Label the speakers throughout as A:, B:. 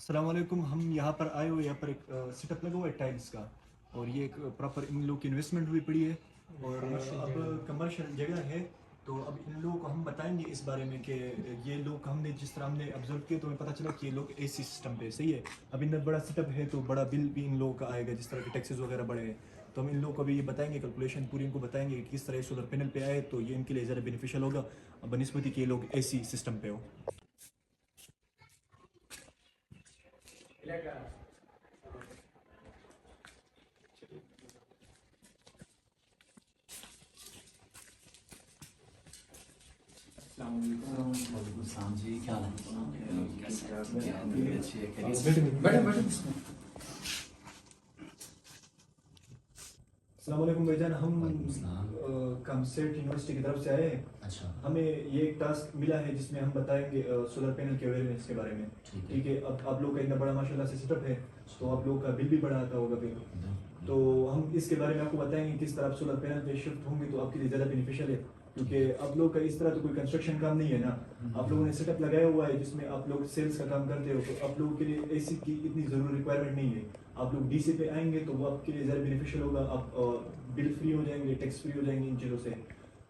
A: السلام علیکم. ہم یہاں پر آئے ہوئے, یہاں پر ایک سیٹ اپ لگا ہوا ہے ٹائلس کا, اور یہ ایک پراپر ان لوگ کی انویسٹمنٹ ہوئی پڑی ہے, اور اب کمرشل جگہ ہے. تو اب ان لوگوں کو ہم بتائیں گے اس بارے میں کہ یہ لوگ ہم نے جس طرح ہم نے آبزرو کیے تو ہمیں پتہ چلا کہ یہ لوگ اے سی سسٹم پہ صحیح ہے. اب ان میں بڑا سیٹ اپ ہے تو بڑا بل بھی ان لوگوں کا آئے گا, جس طرح کے ٹیکسز وغیرہ بڑھے ہیں. تو ہم ان لوگوں کو بھی یہ بتائیں گے, کیلکولیشن پوری ان کو بتائیں گے کہ کس طرح سولر پینل پہ آئے تو یہ ان کے لیے زیادہ بینیفیشیل ہوگا بنسبتی کہ یہ لوگ اے سی سسٹم پہ ہو.
B: السلام علیکم. وعلیکم السلام جی, کیا حال ہے؟
A: السلام علیکم بھائی جان. ہم سیٹ یونیورسٹی کی طرف سے آئے ہیں.
B: اچھا,
A: ہمیں یہ ایک ٹاسک ملا ہے جس میں ہم بتائیں گے سولر پینل کے اویئرنیس کے بارے میں. ٹھیک ہے, اب آپ لوگ کا اتنا بڑا ماشاء اللہ سے سیٹ اپ ہے تو آپ لوگوں کا بل بھی بڑا آتا ہوگا پھر. تو ہم اس کے بارے میں آپ کو بتائیں گے کس طرح آپ سولر پینل پہ شفٹ ہوں گے تو آپ کے لیے زیادہ بینیفیشیل ہے, کیونکہ آپ لوگ کا اس طرح تو کوئی کنسٹرکشن کام نہیں ہے نا. آپ لوگوں نے سیٹ اپ لگایا ہوا ہے جس میں آپ لوگ سیلس کا کام کرتے ہو, تو آپ لوگوں کے لیے اے سی کی اتنی ضروری ریکوائرمنٹ نہیں ہے. آپ لوگ ڈی سی پہ آئیں گے تو وہ آپ کے لیے زیادہ بینیفیشیل ہوگا. آپ بل فری ہو جائیں گے, ٹیکس فری ہو جائیں گے ان چیزوں سے.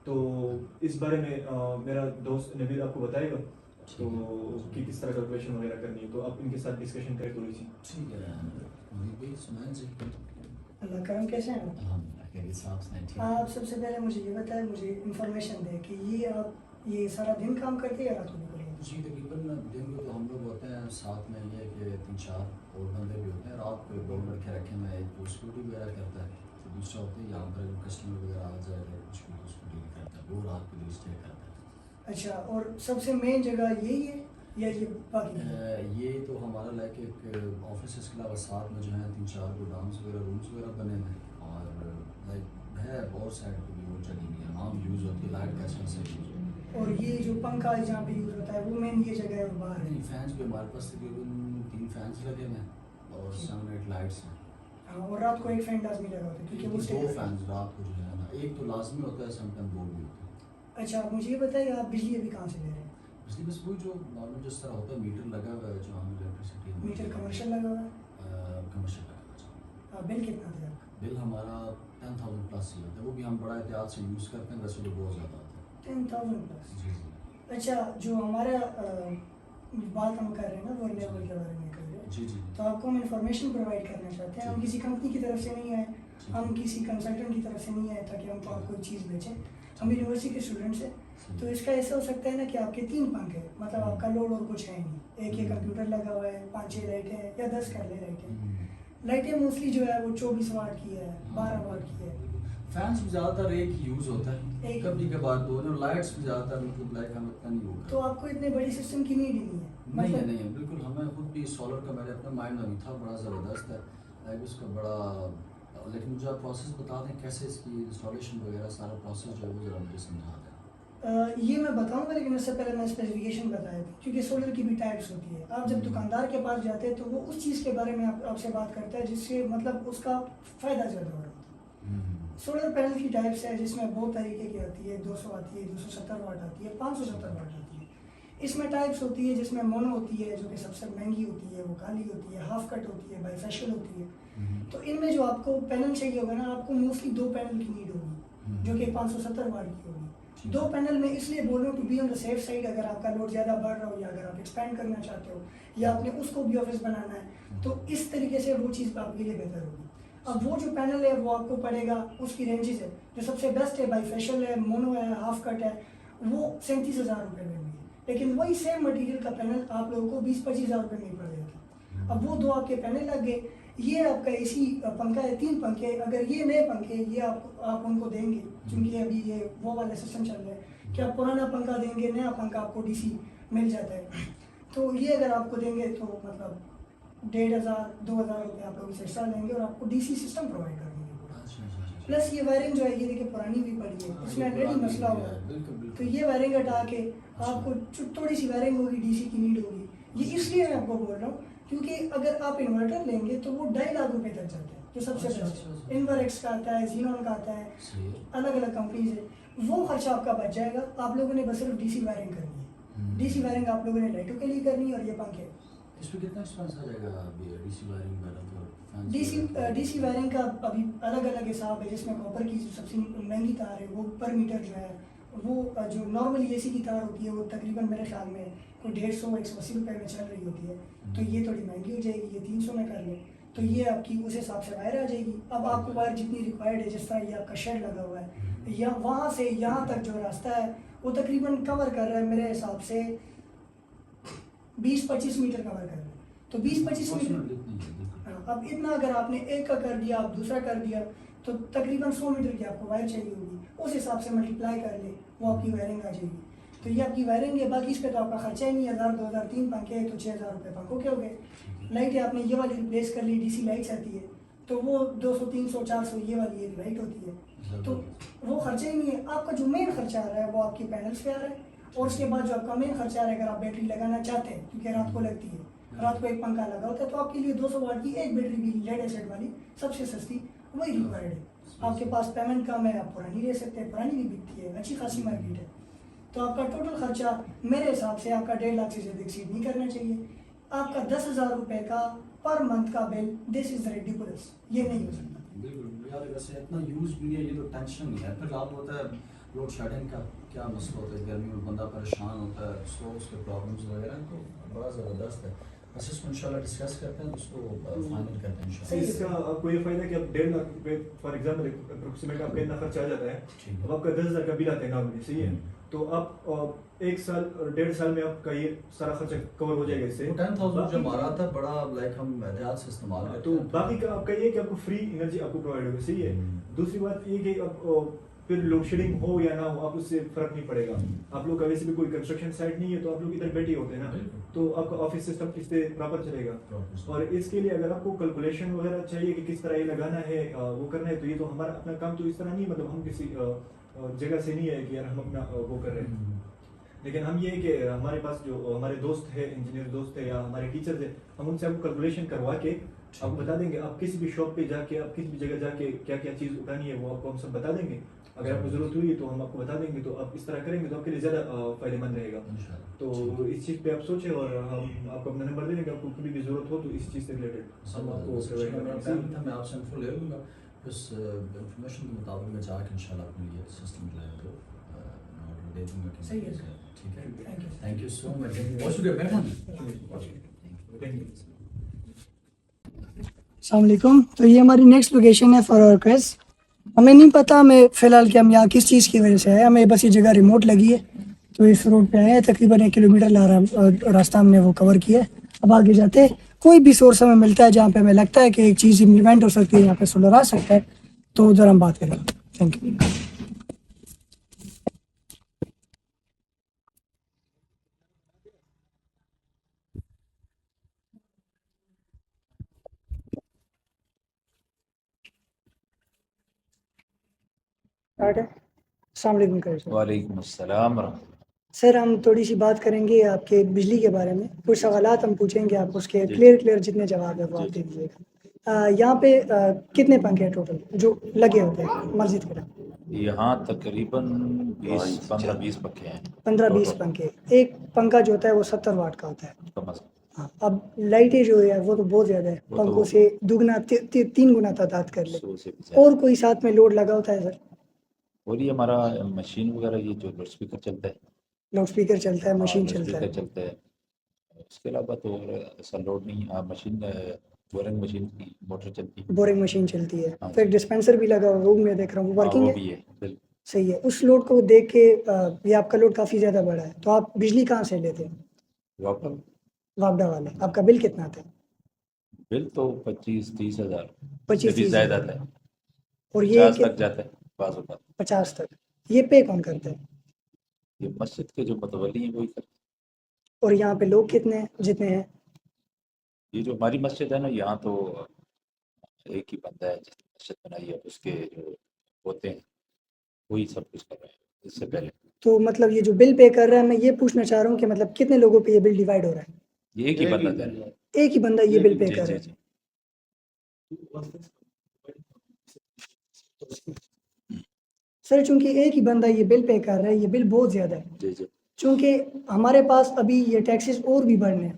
A: تو اس بارے میں میرا دوست نوید آپ کو بتائے گا تو کہ کس طرح کیلکولیشن وغیرہ کرنی ہے, تو آپ ان کے ساتھ ڈسکشن کریں تھوڑی سی.
B: ٹھیک ہے.
C: اللہ کرم کیسے ہیں
B: الحمد
C: آپ؟ سب سے پہلے مجھے یہ بتائیں, مجھے انفارمیشن دیں کہ یہ آپ یہ سارا دن کام کرتے ہیں یا رات کو بھی کریں گے؟
B: جی تقریباً دن کو تو ہم لوگ ہوتے ہیں ساتھ میں, یہ کہ 3-4 اور بندے بھی ہوتے ہیں. رات کو 2 لڑکے رکھے میں, ایک تو سکیورٹی وغیرہ کرتا ہے, تو دوسرا ہوتا ہے یہاں پر کسٹمر وغیرہ آ جائے گا کچھ بھی تو اس کو ڈیل کرتا ہے, وہ رات کو اسٹے کرتا ہے.
C: اچھا, اور سب سے مین جگہ یہی ہے یا یہ باقی
B: یہ تو ہمارا لائک ایک آفس, اس کے علاوہ ساتھ میں جو ہیں 3-4 گودامس وغیرہ رومس وغیرہ بنے ہیں, اور لائک ہے اور سائڈ پہ بھی وہ چلی ہوئی ہے, عام یوز ہوتی ہے, لائٹ کا اچھا سے یوز ہوتا ہے.
C: اور یہ جو پنکھا جہاں پہ یوز ہوتا ہے وہ مین یہ جگہ ہے اور باہر ہے؟
B: نہیں, فینس بھی ہمارے پاس تقریباً 3 فینس لگے ہوئے ہیں اور 7-8 لائٹس ہیں.
C: ہاں, اور رات کو ایک فین لازمی لگا ہوتا ہے کیونکہ وہ
B: 2 فینس رات کو جو ہے نا, ایک تو لازمی ہوتا ہے, سم ٹائم 2 بھی ہوتا ہے.
C: اچھا, آپ مجھے یہ بتائیے آپ بجلی ابھی کہاں سے لے رہے ہیں؟
B: بجلی بس وہی جو نارمل جس طرح ہوتا ہے, میٹر لگا ہوا ہے جو ہم الیکٹریسٹی.
C: میٹر کمرشل لگا ہوا ہے؟
B: کمرشل لگا ہوا ہے.
C: بل کتنا تھا آپ کا؟
B: بل ہمارا 10,000 پلس ہی ہوتا ہے, وہ بھی ہم بڑا احتیاط سے یوز کرتے ہیں, ویسے تو بہت زیادہ ہوتا ہے.
C: 10,000 پلس؟
B: جی جی.
C: اچھا, جو ہمارا بات ہم کر رہے ہیں نا وہ لیول کے بارے میں کر رہے ہیں,
B: جی جی.
C: تو آپ کو ہم انفارمیشن پرووائڈ کرنا چاہتے ہیں. ہم کسی کمپنی کی طرف سے نہیں آئے, ہم کسی کنسلٹنٹ کی طرف سے نہیں آئے تاکہ ہم کو آپ کوئی چیز بیچیں. ہم یونیورسٹی کے اسٹوڈنٹس ہیں, تو اس کا ایسا ہو سکتا ہے نا کہ آپ کے 3 پنکھ ہیں, مطلب آپ کا لوڈ اور کچھ ہے نہیں. ایک یہ کمپیوٹر لگا ہوا ہے, 5-6 لائٹیں ہیں یا 10 کر لیں لائٹیں. لائٹیں موسٹلی جو ہے وہ 24 واٹ کی ہے, 12 واٹ کی ہے.
B: فینس بھی زیادہ تر ایک ہی یوز ہوتا ہے, کبھی کبھار 2, لائٹس بھی زیادہ تر مطلب لائک ہم اتنا نہیں ہوگا.
C: تو آپ کو اتنے بڑی سسٹم کی نیڈ ہی نہیں ہے؟
B: نہیں ہے, نہیں ہے بالکل. ہمیں خود بھی سولر کا میرے اپنا مائنڈ ابھی تھا, بڑا زبردست ہے لائک اس کا بڑا, لیکن مجھے آپ پروسیس بتا دیں کیسے اس کی انسٹالیشن وغیرہ سارا پروسیس جو ہے وہ ذرا مجھے سمجھا دیں.
C: یہ میں بتاؤں گا, لیکن اس سے پہلے میں اسپیسیفکیشن بتایا تھا, کیونکہ سولر کی بھی ٹائپس ہوتی ہے. آپ جب دکاندار کے پاس جاتے ہیں تو وہ اس چیز کے بارے میں آپ سے بات کرتا ہے جس سے مطلب اس کا فائدہ زیادہ ہو رہا ہوتا ہے. سولر پینل کی ٹائپس ہے جس میں بہت طریقے کی آتی ہے, 200 آتی ہے, 270 واٹ آتی ہے, 570 واٹ آتی ہے. اس میں ٹائپس ہوتی ہے جس میں مونو ہوتی ہے جو کہ سب سے مہنگی ہوتی ہے, وہ کالی ہوتی ہے, ہاف کٹ ہوتی ہے, بائی فیشل ہوتی ہے. تو ان میں جو آپ کو پینل چاہیے ہوگا نا, آپ کو موسٹلی 2 پینل کی نیڈ ہوگی جو کہ 570 واٹ کی ہوگی. 2 پینل میں اس لیے بول رہا ہوں to be on the safe side, اگر آپ کا لوڈ زیادہ بڑھ رہا ہو یا اگر آپ ایکسپینڈ کرنا چاہتے ہو یا آپ نے اس کو بھی آفس بنانا ہے, تو اس طریقے سے وہ چیز آپ کے لیے بہتر ہوگی. اب وہ جو پینل ہے وہ آپ کو پڑے گا, اس کی رینجز ہے, جو سب سے بیسٹ ہے بائی فیشل ہے, مونو ہے, ہاف کٹ ہے, وہ 37,000 روپے میں ہوئی ہے. لیکن وہی سیم مٹیریل کا پینل آپ لوگوں کو 20-25 ہزار روپے میں پڑ جاتا ہے. اب وہ 2 آپ کے پینل لگ گئے. یہ آپ کا اے سی پنکھا ہے, 3 پنکھے. اگر یہ نئے پنکھے یہ آپ ان کو دیں گے, چونکہ ابھی یہ وہ والا سسٹم چل رہا ہے کہ آپ پرانا پنکھا دیں گے, نیا پنکھا آپ کو ڈی سی مل جاتا ہے. تو یہ اگر آپ کو دیں گے تو مطلب 1,500-2,000 روپے آپ لوگ اسے ایکسٹرا لیں گے اور آپ کو ڈی سی سسٹم پرووائڈ کر دیں گے. پلس یہ وائرنگ جو ہے یہ دیکھیں پرانی بھی پڑی ہے, اس میں آلریڈی مسئلہ ہوا ہے, تو یہ وائرنگ ہٹا کے آپ کو تھوڑی سی وائرنگ ہوگی, ڈی سی کی نیڈ ہوگی. یہ اس لیے میں آپ کو بول رہا ہوں کیونکہ اگر آپ انورٹر لیں گے تو وہ 2.5 لاکھ روپے تک جاتا ہے, جو سب سے بیسٹ ہے. انور ایکس کا آتا ہے, زینون کا آتا ہے, الگ الگ کمپنیز ہے. وہ خرچہ آپ کا بچ جائے گا. آپ لوگوں نے بس صرف ڈی سی وائرنگ کرنی ہے. ڈی سی وائرنگ آپ لوگوں نے لائٹوں کے لیے کرنی ہے اور یہ پنکھے.
B: اس میں کتنا ایکسپینس آ جائے گا ابھی ڈی سی وائرنگ وغیرہ
C: ڈی سی وائرنگ کا ابھی الگ الگ حساب ہے، جس میں کاپر کی جو سب سے مہنگی تار ہے وہ پر میٹر جو ہے وہ جو نارمل اے سی کی تار ہوتی ہے وہ تقریباً میرے خیال میں کوئی 150-180 روپے میں چل رہی ہوتی ہے، تو یہ تھوڑی مہنگی ہو جائے گی، یہ 300 میں کر لیں تو یہ آپ کی اس حساب سے وائر آ جائے گی. اب آپ کو وائر جتنی ریکوائرڈ ہے، جس طرح یہ آپ کا شیڈ لگا ہوا ہے یا وہاں سے یہاں تک جو راستہ ہے وہ تقریباً کور کر رہا ہے میرے حساب سے 20-25 میٹر کور کر رہا ہے. تو 20-25 میٹر اب اتنا اگر آپ نے ایک کا کر دیا، آپ دوسرا کر دیا تو تقریباً 100 میٹر کی آپ کو وائر چاہیے ہوگی. اس حساب سے ملٹیپلائی کر لیں، وہ آپ کی وائرنگ آ جائے گی. تو یہ آپ کی وائرنگ ہے، باقی اس پہ تو آپ کا خرچہ ہی نہیں. 1000 2000 3 پنکھے تو 6000 روپے پنکھوں کے ہو گئے. لائٹیں آپ نے یہ والی ریپلیس کر لی، ڈی سی لائٹس آتی ہے تو وہ 200 300 400 یہ والی ایک لائٹ ہوتی ہے، تو وہ خرچہ ہی نہیں ہے. آپ کا جو مین خرچہ آ رہا ہے وہ آپ کے پینلس پہ آ رہا ہے، اور اس کے بعد جو آپ کا مین خرچہ آ رہا ہے اگر آپ بیٹری لگانا چاہتے ہیں کیونکہ رات کو لگتی ہے، رات کو ایک پنکھا لگا ہوتا ہے تو آپ کے لیے 200 واٹ کی ایک بیٹری بھی لیڈ ایسڈ والی سب سے سستی وہی ریکوائرڈ ہے. آپ کے پاس پیمنٹ کم ہے، آپ پرانی لے سکتے ہیں، پرانی بھی بکتی ہے، اچھی خاصی مارکیٹ ہے. تو آپ کا ٹوٹل خرچہ میرے حساب سے آپ کا 1.5 لاکھ سے زیادہ ایکسیڈ نہیں کرنا چاہیے. آپ کا 10,000 روپے کا پر منتھ کا بل، دس از ریڈیکولس، یہ نہیں ہو سکتا.
B: بالکل یار، ویسے اتنا یوز بھی نہیں ہے، یہ تو ٹینشن نہیں ہے. پھر آپ ہوتا ہے لوڈ شیڈنگ کا کیا مسئلہ ہوتا ہے، گرمی میں بندہ پریشان ہوتا ہے، سو اس کے پرابلمس وغیرہ تو بڑا زبردست ہے. بس اس کو انشاءاللہ ڈسکس کرتے ہیں، اس کو فائنل کرتے ہیں انشاءاللہ.
A: اس کا آپ کو یہ فائدہ ہے کہ آپ 1.5 لاکھ روپے فار ایگزامپل اپروکسیمیٹ آپ کا اتنا خرچہ آ جاتا ہے. اب آپ کا 10,000 کا بل آتا ہے نارملی، صحیح ہے، تو آپ 1 سال اور 1.5 سال میں آپ کا یہ سارا خرچہ کور ہو جائے گا. اس سے
B: 10,000 جو ہمارا تھا بڑا لائک ہم احتیاط سے استعمال کرتے
A: تو
B: ہیں.
A: باقی کا آپ کا یہ کہ آپ کو فری انرجی آپ کو پرووائڈ ہوگی، صحیح ہے. دوسری بات یہ کہ اب پھر لوڈ شیڈنگ ہو یا نہ ہو آپ اس سے فرق نہیں پڑے گا. آپ لوگ کا ویسے بھی کوئی کنسٹرکشن سائٹ نہیں ہے تو آپ لوگ ادھر بیٹھے ہوتے ہیں نا، تو آپ کا آفس سسٹم اس سے پراپر چلے گا. اور اس کے لیے اگر آپ کو کیلکولیشن وغیرہ چاہیے کہ کس طرح یہ لگانا ہے وہ کرنا ہے، تو یہ تو ہمارا اپنا کام تو اس طرح نہیں، مطلب ہم کسی جگہ سے نہیں ہے کہ یار ہم اپنا وہ کر رہے ہیں. لیکن ہم یہ ہے کہ ہمارے پاس جو ہمارے دوست ہے، انجینئر دوست ہے یا ہمارے ٹیچرز ہیں، ہم ان سے آپ کو کیلکولیشن کروا کے آپ کو بتا دیں گے. آپ کسی بھی شاپ پہ جا کے، آپ کسی بھی جگہ جا کے کیا کیا چیز اٹھانی ہے وہ آپ کو ہم سب بتا دیں گے. اگر آپ کو ضرورت ہوئی تو ہم آپ کو بتا دیں گے، تو آپ اس طرح کریں گے تو آپ کے لیے زیادہ فائدہ مند رہے گا. تو اس چیز پہ آپ سوچیں اور ہم آپ کو اپنا نمبر دے دیں گے. آپ کو کبھی بھی ضرورت ہو تو اس چیز سے ریلیٹڈ ہم آپ کو
B: میں آپ سے انفو لے لوں گا. اس انفارمیشن کے مطابق میں جا کے انشاءاللہ اپنے لیے سسٹم جو ہے تو آرڈر دے دوں گا.
C: صحیح ہے،
B: ٹھیک ہے، تھینک یو سو مچ. بہت شکریہ. بیٹھا
C: السلام علیکم. تو یہ ہماری نیکسٹ لوکیشن ہے فار اور کویس. ہمیں نہیں پتہ ہمیں فی الحال کہ ہم یہاں کس چیز کی وجہ سے آئے. ہمیں بس یہ جگہ ریموٹ لگی ہے تو اس روڈ پہ آئے ہیں. تقریباً 1 کلومیٹر راستہ ہم نے وہ کور کیا ہے. اب آگے جاتے کوئی بھی سورس ہمیں ملتا ہے جہاں پہ ہمیں لگتا ہے کہ ایک چیز امپلیمنٹ ہو سکتی ہے، یہاں پہ سولر آ سکتا ہے، تو ادھر ہم بات کریں. Thank you. السلام علیکم.
D: وعلیکم السلام ورحمۃ اللہ.
C: سر ہم تھوڑی سی بات کریں گے آپ کے بجلی کے بارے میں. کچھ سوالات ہم پوچھیں گے، آپ اس کے کلیئر جتنے جواب ہے وہ آپ دے دیجیے گا. یہاں پہ کتنے پنکھے ہیں ٹوٹل جو لگے ہوتے ہیں مسجد کے نام؟
D: یہاں تقریباً 15-20 پنکھے ہیں.
C: 15-20 پنکھے. ایک پنکھا جو ہوتا ہے وہ 70 واٹ کا ہوتا ہے.
D: کم از کم.
C: ہاں، اب لائٹیں جو ہے وہ تو بہت زیادہ ہے، پنکھوں سے دگنا 3 گنا تعداد کر لیں. اور کوئی ساتھ میں لوڈ لگا ہوتا ہے سر؟
D: اور یہ ہمارا مشین وغیرہ، یہ جو لوڈ اسپیکر چلتا ہے،
C: لاؤڈ اسپیکر چلتا ہے، مشین چلتا ہے.
D: چلتا ہے. اس کے علاوہ تو ایسا لوڈ نہیں. مشین بورنگ مشین کی موٹر چلتی ہے.
C: بورنگ مشین چلتی ہے. پھر ڈسپینسر بھی لگا ہوا روم میں دیکھ رہا ہوں، وہ ورکنگ
D: وہ
C: ہے؟
D: بھی ہے. بالکل
C: صحیح ہے. اس لوڈ کو دیکھ کے یہ آپ کا لوڈ کافی زیادہ بڑا ہے، تو آپ بجلی کہاں سے لیتے ہیں؟ واپڈا والے. آپ کا بل کتنا آتا ہے؟
D: بل تو 25-30 ہزار
C: 25-30
D: زائد آتا ہے.
C: اور یہ
D: 50 تک جاتا ہے بعض اوقات.
C: 50 تک. یہ پے کون کرتا ہے؟
D: یہ مسجد کے جو متولی ہیں وہی کرتے ہیں.
C: اور یہاں پہ لوگ کتنے ہیں جتنے ہیں؟
D: یہ جو ہماری مسجد ہے نا، یہاں تو ایک ہی بندہ ہے جس نے مسجد بنائی ہے. اس کے جو ہوتے ہیں وہی سب کچھ کر رہے ہیں. اس سے پہلے
C: تو مطلب یہ جو بل پے کر رہا ہے، میں یہ پوچھنا چاہ رہا ہوں کہ مطلب کتنے لوگوں پہ یہ بل ڈیوائڈ ہو رہا ہے؟
D: یہ ایک ہی بندہ دے رہا ہے.
C: ایک ہی بندہ یہ بل پے
D: جی
C: کر
D: جی
C: رہا
D: جی.
C: ہے. سر چونکہ ایک ہی بندہ یہ بل پے کر رہا ہے، یہ بل بہت زیادہ ہے.
D: جی جی.
C: چونکہ ہمارے پاس ابھی یہ ٹیکسز اور بھی بڑھنے ہیں.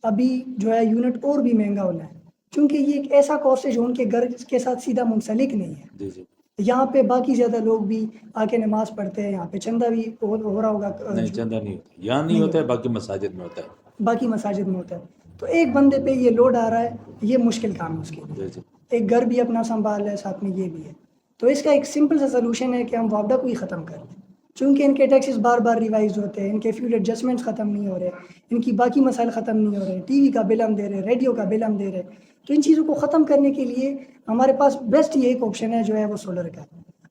C: ابھی جو ہے یونٹ اور بھی مہنگا ہونا ہے، چونکہ یہ ایک ایسا کاسٹ ہے جو ان کے گھر کے ساتھ سیدھا منسلک نہیں ہے.
D: جی جی
C: یہاں پہ باقی زیادہ لوگ بھی آ کے نماز پڑھتے ہیں، یہاں پہ چندہ بھی ہو رہا ہوگا.
D: نہیں چندہ نہیں ہوتا، یہاں نہیں ہوتا ہے، باقی مساجد میں ہوتا ہے.
C: باقی مساجد میں ہوتا ہے. تو ایک بندے پہ یہ لوڈ آ رہا ہے، یہ مشکل کام ہے اس کے لیے.
D: جی جی
C: ایک گھر بھی اپنا سنبھال ہے، ساتھ میں یہ بھی ہے. تو اس کا ایک سمپل سا سلوشن ہے کہ ہم وابڈا کو ہی ختم کر دیں، چونکہ ان کے ٹیکسز بار بار ریوائز ہوتے ہیں، ان کے فیول ایڈجسٹمنٹس ختم نہیں ہو رہے، ان کی باقی مسائل ختم نہیں ہو رہے، ٹی وی کا بل ہم دے رہے، ریڈیو کا بل ہم دے رہے. تو ان چیزوں کو ختم کرنے کے لیے ہمارے پاس بیسٹ یہ ایک آپشن ہے جو ہے وہ سولر کا.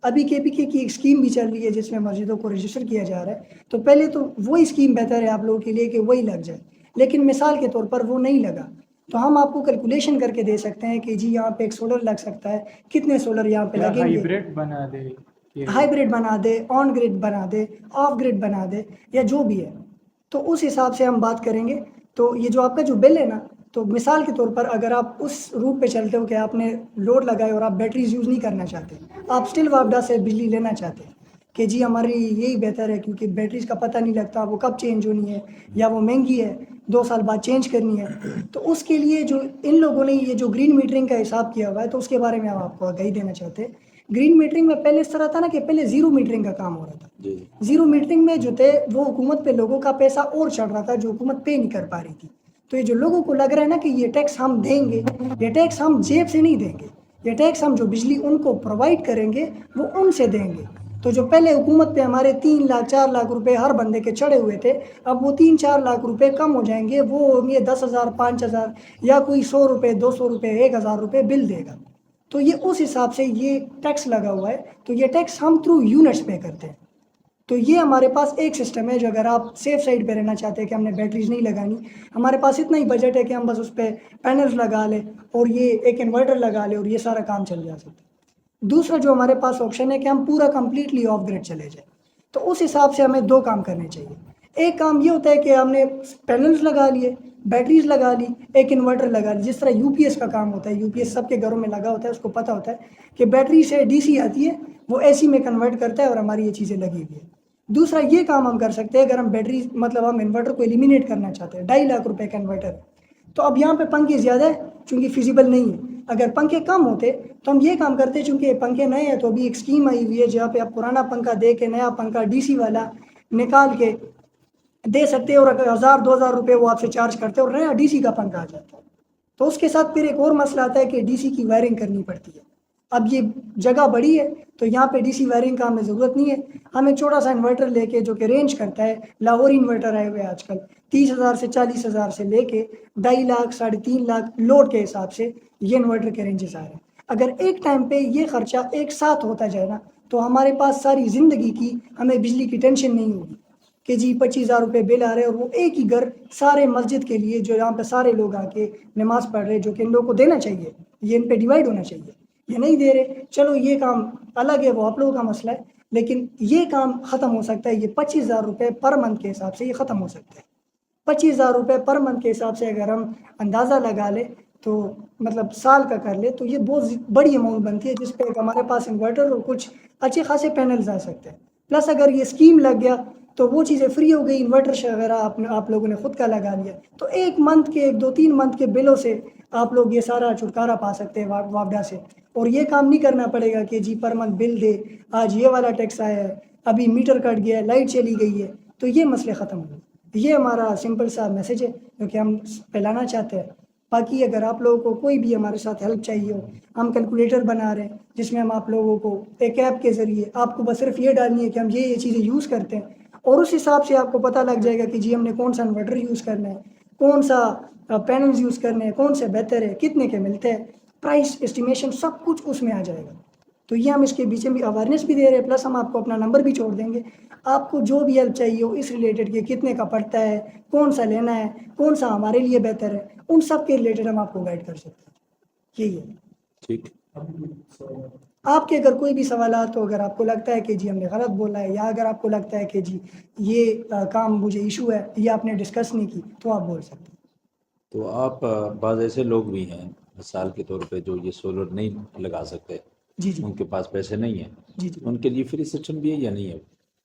C: ابھی KPK کی ایک اسکیم بھی چل رہی ہے جس میں مسجدوں کو رجسٹر کیا جا رہا ہے. تو پہلے تو وہی اسکیم بہتر ہے آپ لوگوں کے لیے کہ وہی لگ جائے، لیکن مثال کے طور پر وہ نہیں لگا تو ہم آپ کو کیلکولیشن کر کے دے سکتے ہیں کہ جی یہاں پہ ایک سولر لگ سکتا ہے، کتنے سولر یہاں پہ لگیں گے.
E: ہائیبریڈ بنا دے،
C: ہائیبریڈ بنا دے، آن گریڈ بنا دے، آف گریڈ بنا دے، یا جو بھی ہے. تو اس حساب سے ہم بات کریں گے. تو یہ جو آپ کا جو بل ہے نا، تو مثال کے طور پر اگر آپ اس روٹ پہ چلتے ہو کہ آپ نے لوڈ لگائے اور آپ بیٹریز یوز نہیں کرنا چاہتے، آپ اسٹل وابڈا سے بجلی لینا چاہتے ہیں کہ جی ہماری یہی بہتر ہے کیونکہ بیٹریز کا پتہ نہیں لگتا وہ کب چینج ہونی ہے، یا وہ مہنگی ہے 2 سال بعد چینج کرنی ہے. تو اس کے لیے جو ان لوگوں نے یہ جو گرین میٹرنگ کا حساب کیا ہوا ہے، تو اس کے بارے میں ہم آپ کو آگاہی دینا چاہتے ہیں. گرین میٹرنگ میں پہلے اس طرح تھا نا کہ پہلے زیرو میٹرنگ کا کام ہو رہا تھا.
D: جی
C: زیرو میٹرنگ میں جو تھے وہ حکومت پہ لوگوں کا پیسہ اور چڑھ رہا تھا جو حکومت پے نہیں کر پا رہی تھی. تو یہ جو لوگوں کو لگ رہا ہے نا کہ یہ ٹیکس ہم دیں گے، یہ ٹیکس ہم جیب سے نہیں دیں گے، یہ ٹیکس ہم جو بجلی ان کو پرووائڈ کریں گے وہ ان سے دیں گے. تو جو پہلے حکومت پہ ہمارے 3 لاکھ 4 لاکھ روپے ہر بندے کے چڑھے ہوئے تھے، اب وہ 3-4 لاکھ روپے کم ہو جائیں گے، وہ ہوں گے 10,000 5,000 یا کوئی 100 روپے 200 روپے 1,000 روپے بل دے گا. تو یہ اس حساب سے یہ ٹیکس لگا ہوا ہے. تو یہ ٹیکس ہم تھرو یونٹس پے کرتے ہیں. تو یہ ہمارے پاس ایک سسٹم ہے جو اگر آپ سیف سائڈ پہ رہنا چاہتے ہیں کہ ہم نے بیٹریز نہیں لگانی، ہمارے پاس اتنا ہی بجٹ ہے کہ ہم بس اس پہ پینلز لگا لیں اور یہ ایک انورٹر لگا لیں اور یہ سارا کام چل جا سکتا ہے. دوسرا جو ہمارے پاس آپشن ہے کہ ہم پورا کمپلیٹلی آف گریڈ چلے جائیں. تو اس حساب سے ہمیں 2 کام کرنے چاہیے. ایک کام یہ ہوتا ہے کہ ہم نے پینلز لگا لیے، بیٹریز لگا لی، ایک انورٹر لگا لی. جس طرح UPS کا کام ہوتا ہے، UPS سب کے گھروں میں لگا ہوتا ہے، اس کو پتہ ہوتا ہے کہ بیٹری سے DC آتی ہے، وہ AC میں کنورٹ کرتا ہے اور ہماری یہ چیزیں لگی ہوئی ہیں. دوسرا یہ کام ہم کر سکتے ہیں اگر ہم بیٹری مطلب ہم انورٹر کو ایلیمینیٹ کرنا چاہتے ہیں. 2.5 لاکھ روپے کا انورٹر، تو اب یہاں پہ پنکھے زیادہ ہے چونکہ فیزیبل نہیں ہے. اگر پنکھے کم ہوتے تو ہم یہ کام کرتے، چونکہ پنکھے نئے ہیں تو ابھی ایک اسکیم آئی ہوئی ہے جہاں پہ آپ پرانا پنکھا دے کے نیا پنکھا DC والا نکال کے دے سکتے ہیں، اور اگر 1,000-2,000 روپے وہ آپ سے چارج کرتے اور نیا DC کا پنکھا آ جاتا ہے. تو اس کے ساتھ پھر ایک اور مسئلہ آتا ہے کہ DC کی وائرنگ کرنی پڑتی ہے. اب یہ جگہ بڑی ہے تو یہاں پہ DC وائرنگ کا ہمیں ضرورت نہیں ہے. ہم ایک چھوٹا سا انورٹر لے کے جو کہ رینج کرتا ہے، لاہوری انورٹر آئے ہوئے آج کل 30,000 سے 40,000 سے لے کے 2.5 لاکھ 3.5 لاکھ لوڈ کے حساب سے یہ انورٹر کے رینجز آ رہے ہیں. اگر ایک ٹائم پہ یہ خرچہ ایک ساتھ ہوتا جائے نا، تو ہمارے پاس ساری زندگی کی ہمیں بجلی کی ٹینشن نہیں ہوگی کہ جی 25,000 روپے بل آ رہے ہیں اور وہ ایک ہی گھر سارے مسجد کے لیے جو یہاں پہ سارے لوگ آ کے نماز پڑھ رہے، جو کہ ان لوگوں کو دینا چاہیے، یہ ان پہ ڈیوائڈ ہونا چاہیے، یہ نہیں دے رہے. چلو یہ کام الگ ہے، وہ آپ لوگوں کا مسئلہ ہے، لیکن یہ کام ختم ہو سکتا ہے. یہ 25,000 روپے پر منتھ کے حساب سے یہ ختم ہو سکتا ہے. 25,000 روپے پر منتھ کے حساب سے اگر ہم اندازہ لگا لیں تو مطلب سال کا کر لے تو یہ بہت بڑی اماؤنٹ بنتی ہے، جس پہ ہمارے پاس انورٹر اور کچھ اچھے خاصے پینلز آ سکتے ہیں. پلس اگر یہ اسکیم لگ گیا تو وہ چیزیں فری ہو گئی، انورٹر وغیرہ آپ لوگوں نے خود کا لگا لیا، تو ایک منتھ کے 2-3 منتھ کے بلوں سے آپ لوگ یہ سارا چھٹکارا پا سکتے ہیں وابڈا سے. اور یہ کام نہیں کرنا پڑے گا کہ جی پر منتھ بل دے، آج یہ والا ٹیکس آیا ہے، ابھی میٹر کٹ گیا ہے، لائٹ چلی گئی ہے. تو یہ مسئلے ختم ہو گئے. یہ ہمارا سمپل سا میسیج ہے جو کہ ہم پھیلانا چاہتے ہیں. باقی اگر آپ لوگوں کو کوئی بھی ہمارے ساتھ ہیلپ چاہیے ہو، ہم کیلکولیٹر بنا رہے ہیں جس میں ہم آپ لوگوں کو ایک ایپ کے ذریعے آپ کو بس صرف یہ ڈالنی ہے کہ ہم یہ چیزیں یوز کرتے ہیں، اور اس حساب سے آپ کو پتہ لگ جائے گا کہ جی ہم نے کون سا انورٹر یوز کرنا ہے، کون سا پینلز یوز کرنے ہیں، کون سے بہتر ہے، کتنے کے ملتے ہیں، پرائس اسٹیمیشن سب کچھ اس میں آ جائے گا. تو یہ ہم اس کے پیچھے بھی اویئرنیس بھی دے رہے ہیں، پلس ہم آپ کو اپنا نمبر بھی چھوڑ دیں گے. آپ کو جو بھی ہیلپ چاہیے ہو اس ریلیٹڈ کہ کتنے کا پڑتا ہے، کون سا لینا ہے، کون سا ہمارے لیے بہتر ہے، ان سب کے ریلیٹڈ ہم آپ کو گائڈ کر سکتے ہیں. یہی ہے.
D: ٹھیک.
C: آپ کے اگر کوئی بھی سوالات ہو، اگر آپ کو لگتا ہے کہ جی ہم نے غلط بولا ہے، یا اگر آپ کو لگتا ہے کہ جی یہ کام مجھے ایشو ہے یا آپ نے ڈسکس نہیں کی، تو آپ بول سکتے ہیں.
D: تو آپ بعض ایسے لوگ بھی ہیں مثال کے طور پہ جو یہ سولر نہیں لگا سکتے،
C: جی جی
D: ان کے پاس پیسے نہیں ہیں،
C: جی جی
D: ان کے لیے فری سسٹم بھی ہے یا نہیں ہے؟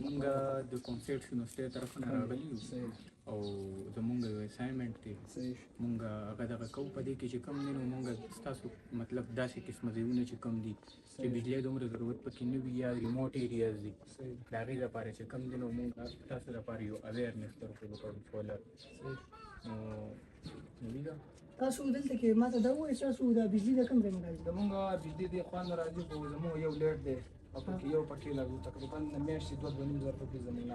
E: مونږه د کنسرت یونیورسيټي طرفه نه راغلي یو او زمونږ یو اساینمنټ دی مونږ هغه دغه کوو په دې کې چې کم دی نو مونږ ستاسو مطلب داسې قسمه ځایونه چې کم دي چې بجلی دومره ضرورت پکې نه وي یا ریموټ ایریاز دي د هغې لپاره چې کم دی نو مونږ تاسو لپاره یو اویرنس درکوو کوو سولر نو دا
C: تاسو دلته کې ما ته دا وایي تاسو د بجلی د کوم ځای نه راځي؟
F: زمونږ بجلی د خوان راځي خو زمونږ یو لیټ دی او پکې یو پکې لګو تقریبا میاشتې 2,500 پکې زمونږ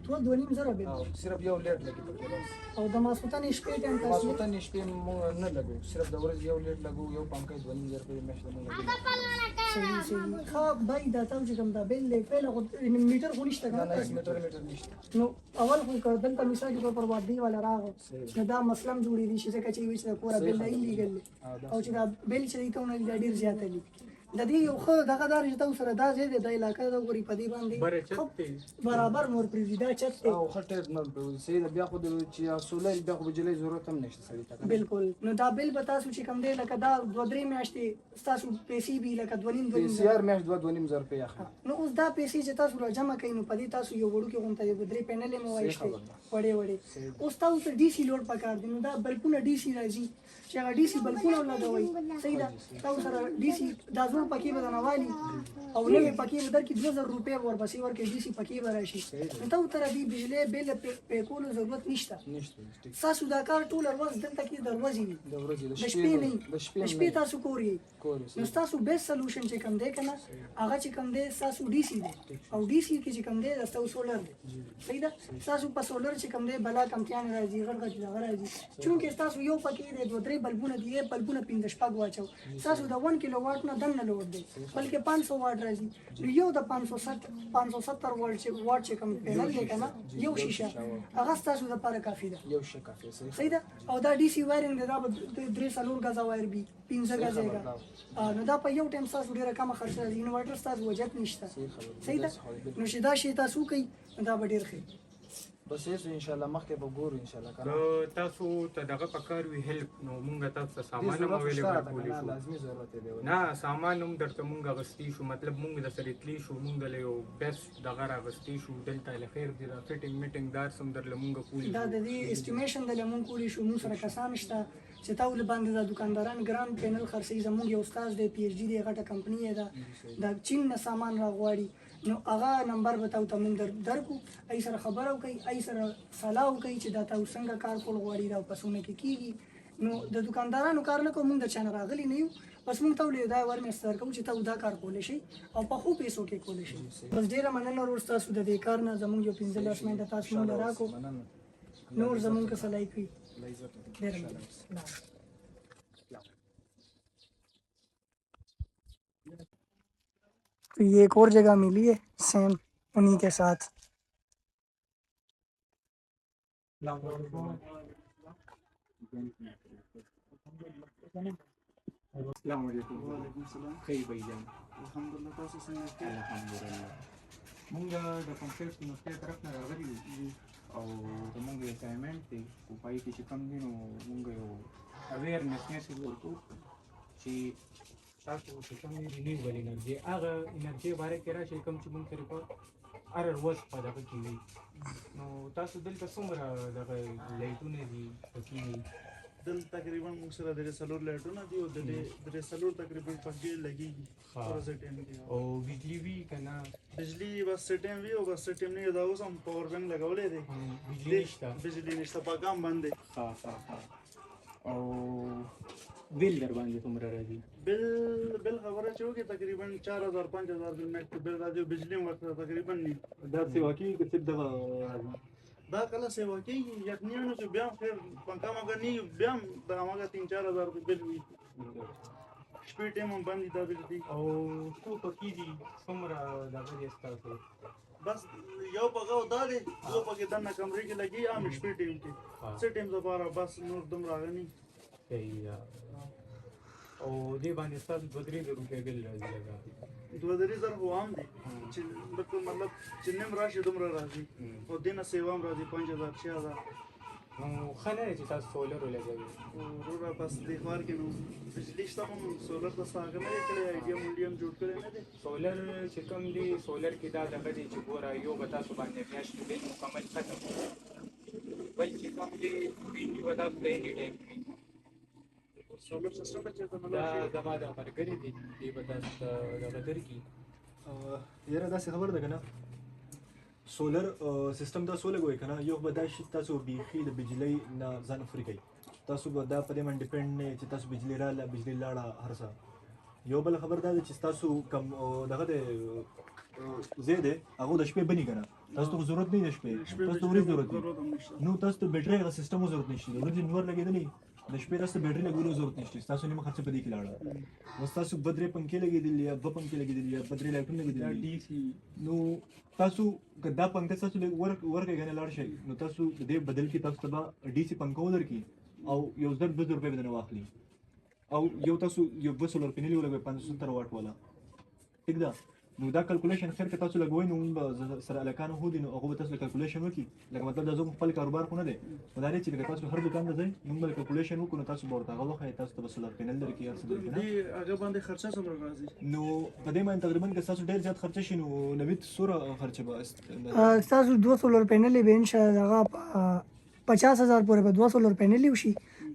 C: 2,500 به
F: او صرف یو لیټ لګي پکې بس
C: او د ماسوتن شپې ټایم تاسو
F: ماسوتن شپې مونږ نه لګو صرف د ورځې یو لیټ لګو یو پنکه 2,500 په میاشت مونږ لګو
C: صحیح ښه بای دا تاسو چې کوم دا بیل دی پهله خو میټر خو نشته
F: نه
C: کنه
F: میټر نشته
C: نو اول خو کړه دلته مثال کې پر وادي والا راغو نو دا مسلم جوړی دي چې څنګه چې وي چې پورا بیل ایلیګل او چې دا بیل چې ته ونه ډیر زیات دي د دې یو خو دغه دار چې تاسو سره دا ځای د علاقې د غوري پدی باندې برابر نور پریږدي دا چت
F: او خټه نه په سي بیا خو د چې سولر بیا خو بجلی ضرورت هم نشته سړی ته
C: بالکل نو دا بیل به تاسو چې کوم دی لکه دا 2-3 میاشتې تاسو پیسې به لکه 2.5
F: سی آر میاشت 2,500 روپیا اخلي
C: نو اوس دا پیسې چې تاسو را جمع کړئ نو پدی تاسو یو وړو کې غونته یو 3 پینل مو وایشته وړې اوس تاسو ډي سي لوډ پکار دي نو دا بلکونه ډي سي راځي چې هغه ډي سي بلکونه لګوي صحیح ده تاسو سره ډي سي دا زور پکې بدنوالي او نوې پکې در کې 2,000 روپیا ورپسې ورکې ډي سي پکې ورشي نو ته تر دې بجلی بیل په کولو ضرورت نشته تاسو دا کار ټول ورځ دلته کې دروازې وي
F: د ورځې
C: د شپې نه د شپې تاسو کوی نو تاسو بیس سولوشن چې کوم دی کنه هغه چې کوم دی تاسو ډي سي دی او ډي سي کې چې کوم دی تاسو سولر دی صحیح ده تاسو په سولر چې کوم دی بلا کمپیان راځي غړغړ راځي چونکه تاسو یو پکې دی 2-3 بلبونه دی بلبونه 15 شپږ واچو تاسو د 1 کیلو واټ نه دنه لوړ دی بلکې 500 واټ راځي یو د 570 واټ چې کوم پینل دی کنه یو شیشه هغه تاسو د لپاره کافی ده
F: یو شی کافی
C: صحیح ده او دا ډي سي وایرینګ دا 3 غزا وایر بي 15 غزا نو دا په یو ټایم تاسو ډیره کم خرچ راځي انورټر تاسو وجت نشته صحیح ده نو شي دا شي تاسو کوي دا به ډیر ښه
F: بس هیڅ ان شاء الله مخکې به ګورو ان شاء الله کنه
E: د تاسو ته دغه پکار وی هیلپ نو مونږ تاسو ته سامان هم
F: ضرورت شته
E: اویلیبل
F: ده
E: کولی
F: کنه
E: شو
F: لازمي ضرورت دی
E: نه سامان هم درته مونږ غستی شو مطلب مونږ د سره تلی شو مونږ له یو بیسټ دغه راغستی شو دلته له خیر دی دا فټینګ میټینګ دار سم در لمونږ کولی
C: دا د دې استیمیشن د لمون کولی شو موږ سره کسان شته چې تا ول باندې د دکانداران ګران پینل خرڅي زموږ یو استاد دی پی ایچ ډی دی غټه کمپنی ده د چین نه سامان راغواړي نو هغه نمبر بتاو ته موږ درکو ای سره خبرو کوي ای سره صلاح کوي چې دا تاسو څنګه کار کول غواړي دا پسونه کې کیږي نو د دکاندارانو کار نه کوم موږ د چانه راغلي نه یو بس موږ ته ولې دا ورمستر کوم چې تاسو دا کار کولای شي او په خو پیسو کې کولای شي بس ډیره مننه ورور تاسو د دې کار نه زموږ یو 15 منټه تاسو موږ راکو نور زموږ کا صلاح کوي ډیره مننه تو یہ ایک اور جگہ ملی ہے سیم انہی کے ساتھ
E: السلام علیکم
G: وعلیکم السلام
E: خیر بھائی جان
G: الحمدلله تاسو څنګه یاست؟
E: الحمدلله مونږ د کمپلیټ یونیورسيټي طرف نه راغلي یو او زمونږ یو اسایمنټ دی او پای کې چې کوم دی نو مونږ یو اویرنس میسج ورکو چې تاسو چې کوم رینیوبل انرژي هغه انرژي باره کې راشي کوم چې مونږ سره په هر ورځ په دغه کې وي نو تاسو دلته څومره دغه لایټونه دي پکې وي
G: دل تقریبا موږ سره د سلور لایټونه دي او د سلور تقریبا پنځه لګيږي
E: ها.
G: پر ټیم کې
E: او بجلی وي کنه
G: بجلی بس ټیم وی او بس ټیم نه دا اوس هم پاور بینک لګولې دي
E: بجلی نشته
G: بجلی نشته پاکام باندې
E: ها ها ها او بیل در باندې څومره راځي
G: بل خبره چې وکي تقریبا 4000 5000 بل میک بل راځي بجلی وخت تقریبا نه
A: دا سی واقعي که صرف دغه
G: دا کله سیوا کېږي یقیني چې بیا خیر پنکا مګر نه بیا دا مګر 3-4000 بل وي شپې ټیم هم باندې دا بجلی
E: او څو پکې دي څومره دغه دي ستاسو
G: بس یو پکاو دا دی یو پکې دنه کمرې کې لګي عام شپې ټیم کې څه ټیم زبره بس نور دم راغني
E: صحیح ده او دې باندې ستاسو 2-3 روپۍ بل راځي لګا
G: 2000 هو عام دي چې بالکل مطلب چې نیم راشي دومره راځي او دینه سیوا هم راځي 5000 6000
E: نو خنه چې تاسو سولر ولګوي
G: ورور بس د خار کې نو بجلی شته هم سولر د ساګه نه کړی ایډیا مونډیم جوړ کړی نه دي
E: سولر چې کوم دي سولر کې دا دغه دي چې ګوره یو به تاسو باندې میاشت بل مکمل ختم بل چې کوم دي ویني ودا په اني ټایم
G: سولر سیستم چې
E: دا
G: دا
E: زما د مرګري دي دې به تاسو دغه درکې
A: یاره داسې خبر ده که نه سولر سیستم دا څو لګوي که نه یو به دا شي تاسو بیخي د بجلۍ نه ځان فري کوي تاسو به دا په دې باندې ډیپینډ نه چې تاسو بجلي راله بجلي لاړه هر څه یو بل خبر دا ده چې تاسو کم دغه د ځای دی هغه د شپې بني که نه تاسو ته ضرورت نه دی د شپې تاسو ته ورځ ضرورت دی نو تاسو ته بیټرۍ هغه سیستم ضرورت نشته د ورځې نور لګېدلی د شپې تاسو ته بیټرۍ لګولو ضرورت نشته ستاسو نیمه خرچه په دې کې لاړه اوس تاسو 2 پنکې لګېدلي یا 2 پنکې لګېدلي یا 2 لایټونه لګېدلي
E: ډي سي
A: نو تاسو که دا پنکه تاسو ورکړئ کنه لاړ شئ نو تاسو د دې بدل کې تاسو ته به ډي سي پنکه ودرکړي او یو زر 200 روپۍ به نه واخلي او یو تاسو یو 2 سولر پینل ولګوئ 570 واټ والا ټیک ده نو دا کلکولیشن خیر که تاسو لګوئ نو موږ سره الکانو هو دي نو هغه به تاسو کلکولیشن وکړي لکه مطلب دا زموږ خپل کاروبار خو نه دی نو دا دی چې لکه تاسو هر دکان ته ځئ موږ به کلکولیشن وکړو نو تاسو به ورته هغه وښایي تاسو ته به سولر پینل درکړي هر څه درکړي
G: دی هغه باندې خرچه څومره راځي
A: نو په دې باندې تقریبا که تاسو ډېر زیات خرچه شي نو 90 سوره خرچه به
C: تاسو 2 سولر پینل به ان شاء الله 50000 پورې به 2 سولر پینل وشي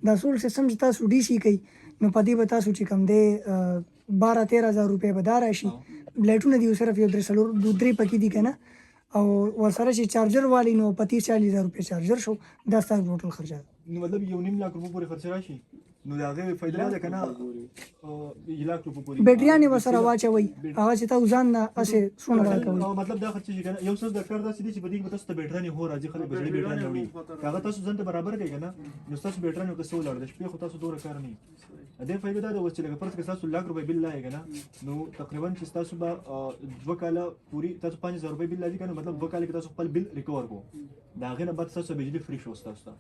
C: دا سول سیستم چې تاسو ډي سي کوي نو په دې به تاسو چې کم دی 12-13000 روپۍ به دا راشي لایټونه دي صرف یو 3 پکې دي که نه او ورسره چې چارجر والی نو 35-40 روپۍ چارجر شو دا ستاسو ټوټل خرچه ده
A: نو مطلب 1.5 لک روپۍ پورې خرچه راشي نو د هغې فایده ده که نه 1 لک روپۍ پورې
C: بیټریانې به سره واچوئ هغه چې تاسو ځان نه هسې څونه راکوئ
A: مطلب دا خرچه چې که نه یو څه د کار داسې دی چې په دې کې به تاسو ته بیټرانې هو راځي خلک بجلي بیټرانې وړي که هغه تاسو ځان ته برابر کړئ که نه نو ستاسو بیټرانې که څه ولاړ د شپې خو تاسو دومره کار نه وي دې فایده دا ده اوس چې لکه فرض کړئ تاسو لک روپۍ بل لایې که نه نو تقریبا چې تاسو به 2 کاله پورې تاسو 5000 روپۍ بل لازي که نه مطلب 2 کاله کې تاسو خپل بل ریکور کو د هغې نه بعد ستاسو بجلي فري شو ستاسو ته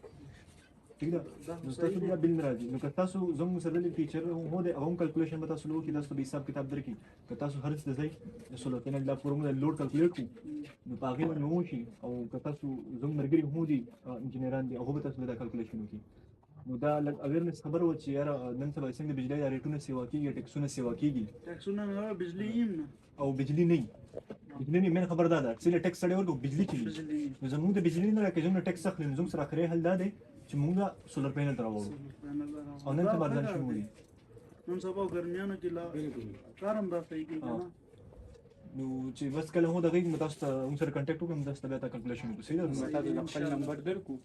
A: ټھیک ده نو تاسو بیا بل نه راځي نو که تاسو زموږ سره د ټیچر هو د هغه کیلکولیشن به تاسو لوکي تاسو به حساب کتاب درکې که تاسو هر څه ځای د سولر پینل د فورمولا لوډ کیلکولیټ کړو نو په هغې باندې وشي او که تاسو زموږ ملګري هم دي انجینران دي هغه به تاسو the calculation وکړي know the لږ awareness خبر و چې یاره نن سبا څنګه بجلی دا ریټونه سیوا کېږي ټیکسونه سیوا کېږي
G: ټیکسونه نه بجلی یم نه
A: او بجلی نه مین خبر دا ده چې ټیکس سړی ورکو بجلی چلی نو زموږ د بجلی نه راکې زموږ ټیکس اخلي نو زموږ سره اخري حل دا دی چې موږ سولر پینل ته راوړو او نن سبا ځان شروع دي
G: نن سبا ګرمیانو کې لا کارم دا صحیح کېږي نه
A: نو چې بس کله هو دغه متاسو ته موږ سره کانټیکټ وکړم تاسو ته بیا تا کیلکولیشن وکړو صحیح ده
E: تاسو د خپل نمبر درکو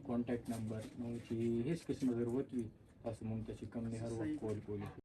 E: کانټیکټ نمبر نو چې هیڅ قسمه ضرورت وي تاسو مونږ ته چې کوم نه هر وخت کول کولی